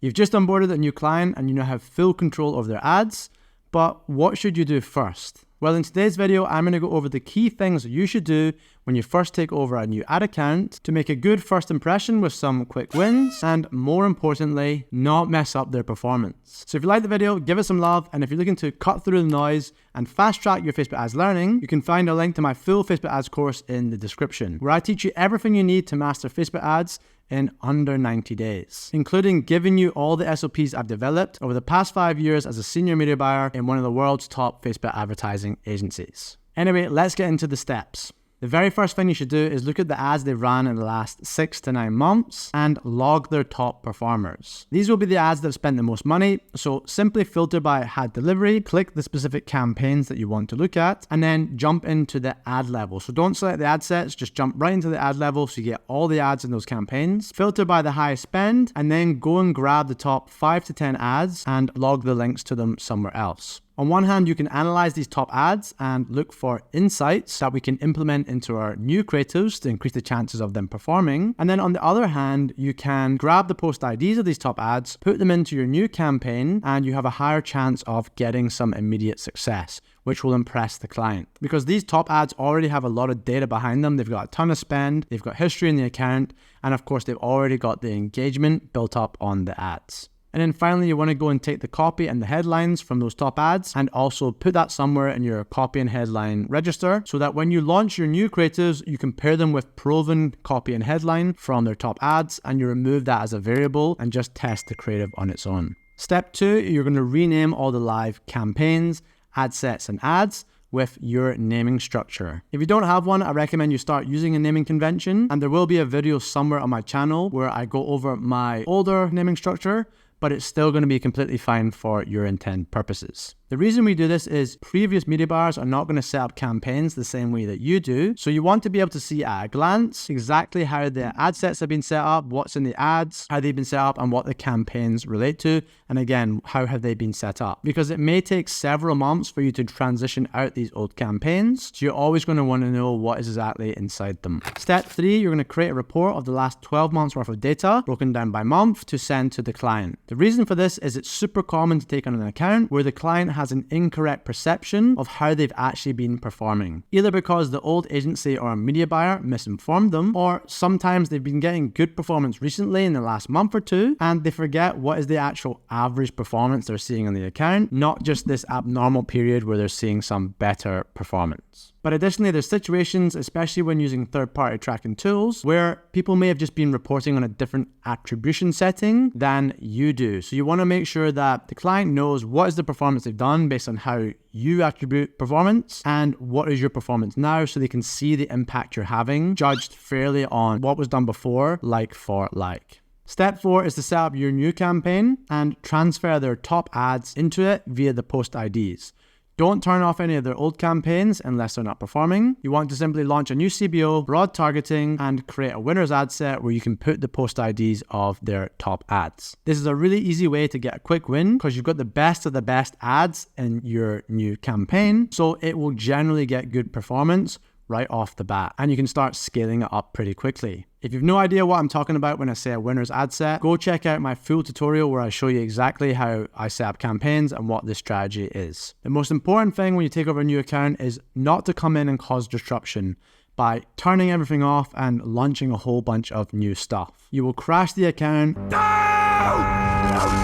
You've just onboarded a new client and you now have full control over their ads, but what should you do first? Well, in today's video, I'm going to go over the key things you should do when you first take over a new ad account to make a good first impression with some quick wins and, more importantly, not mess up their performance. So if you like the video, give it some love, and if you're looking to cut through the noise and fast track your Facebook ads learning, you can find a link to my full Facebook ads course in the description, where I teach you everything you need to master Facebook ads in under 90 days, including giving you all the SOPs I've developed over the past 5 years as a senior media buyer in one of the world's top Facebook advertising agencies. Anyway, let's get into the steps. The very first thing you should do is look at the ads they've ran in the last 6 to 9 months and log their top performers. These will be the ads that have spent the most money, so simply filter by ad delivery, click the specific campaigns that you want to look at, and then jump into the ad level. So don't select the ad sets, just jump right into the ad level so you get all the ads in those campaigns. Filter by the highest spend, and then go and grab the top 5 to 10 ads and log the links to them somewhere else. On one hand, you can analyze these top ads and look for insights that we can implement into our new creatives to increase the chances of them performing. And then on the other hand, you can grab the post IDs of these top ads, put them into your new campaign, and you have a higher chance of getting some immediate success, which will impress the client. Because these top ads already have a lot of data behind them. They've got a ton of spend, they've got history in the account, and of course, they've already got the engagement built up on the ads. And then finally, you want to go and take the copy and the headlines from those top ads and also put that somewhere in your copy and headline register so that when you launch your new creatives, you compare them with proven copy and headline from their top ads, and you remove that as a variable and just test the creative on its own. Step 2, you're going to rename all the live campaigns, ad sets, and ads with your naming structure. If you don't have one, I recommend you start using a naming convention, and there will be a video somewhere on my channel where I go over my older naming structure, but it's still going to be completely fine for your intent purposes. The reason we do this is previous media buyers are not going to set up campaigns the same way that you do. So you want to be able to see at a glance exactly how the ad sets have been set up, what's in the ads, how they've been set up, and what the campaigns relate to. And again, how have they been set up? Because it may take several months for you to transition out these old campaigns. So you're always going to want to know what is exactly inside them. Step 3, you're going to create a report of the last 12 months worth of data broken down by month to send to the client. The reason for this is it's super common to take on an account where the client has an incorrect perception of how they've actually been performing. Either because the old agency or a media buyer misinformed them, or sometimes they've been getting good performance recently in the last month or two, and they forget what is the actual average performance they're seeing on the account, not just this abnormal period where they're seeing some better performance. But additionally, there's situations, especially when using third-party tracking tools, where people may have just been reporting on a different attribution setting than you do. So you want to make sure that the client knows what is the performance they've done based on how you attribute performance and what is your performance now, so they can see the impact you're having, judged fairly on what was done before, like for like. Step 4 is to set up your new campaign and transfer their top ads into it via the post IDs. Don't turn off any of their old campaigns unless they're not performing. You want to simply launch a new CBO, broad targeting, and create a winner's ad set where you can put the post IDs of their top ads. This is a really easy way to get a quick win because you've got the best of the best ads in your new campaign, so it will generally get good performance right off the bat, and you can start scaling it up pretty quickly. If you've no idea what I'm talking about when I say a winner's ad set, go check out my full tutorial where I show you exactly how I set up campaigns and what this strategy is. The most important thing when you take over a new account is not to come in and cause disruption by turning everything off and launching a whole bunch of new stuff. You will crash the account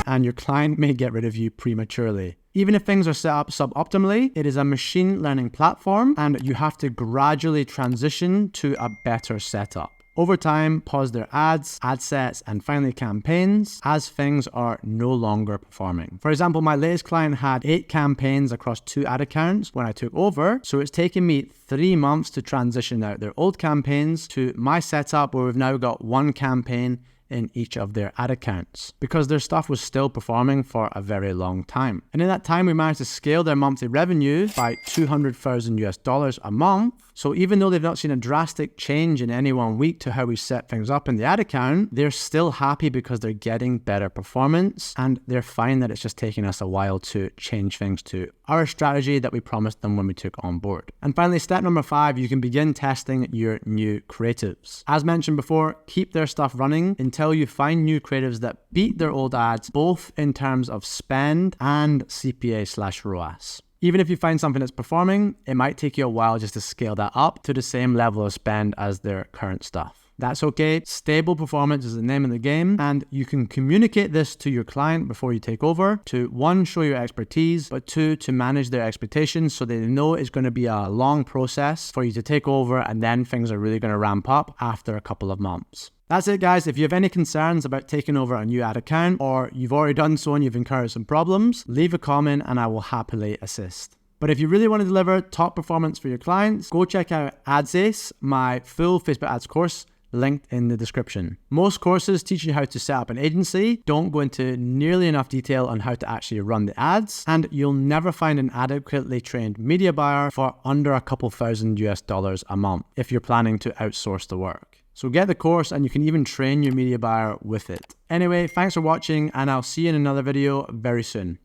and your client may get rid of you prematurely. Even if things are set up suboptimally, it is a machine learning platform and you have to gradually transition to a better setup. Over time, pause their ads, ad sets, and finally campaigns as things are no longer performing. For example, my latest client had 8 campaigns across 2 ad accounts when I took over, so it's taken me 3 months to transition out their old campaigns to my setup where we've now got 1 campaign in each of their ad accounts because their stuff was still performing for a very long time. And in that time, we managed to scale their monthly revenue by $200,000 a month So even though they've not seen a drastic change in any 1 week to how we set things up in the ad account, they're still happy because they're getting better performance and they're fine that it's just taking us a while to change things to our strategy that we promised them when we took on board. And finally, step number 5, you can begin testing your new creatives. As mentioned before, keep their stuff running until you find new creatives that beat their old ads, both in terms of spend and CPA/ROAS. Even if you find something that's performing, it might take you a while just to scale that up to the same level of spend as their current stuff. That's okay. Stable performance is the name of the game, and you can communicate this to your client before you take over to 1, show your expertise, but 2, to manage their expectations so they know it's going to be a long process for you to take over and then things are really going to ramp up after a couple of months. That's it, guys. If you have any concerns about taking over a new ad account, or you've already done so and you've encountered some problems, leave a comment and I will happily assist. But if you really want to deliver top performance for your clients, go check out adsets, my full Facebook ads course, linked in the description. Most courses teach you how to set up an agency, don't go into nearly enough detail on how to actually run the ads, and you'll never find an adequately trained media buyer for under a couple $1,000 a month if you're planning to outsource the work. So get the course and you can even train your media buyer with it. Anyway, thanks for watching and I'll see you in another video very soon.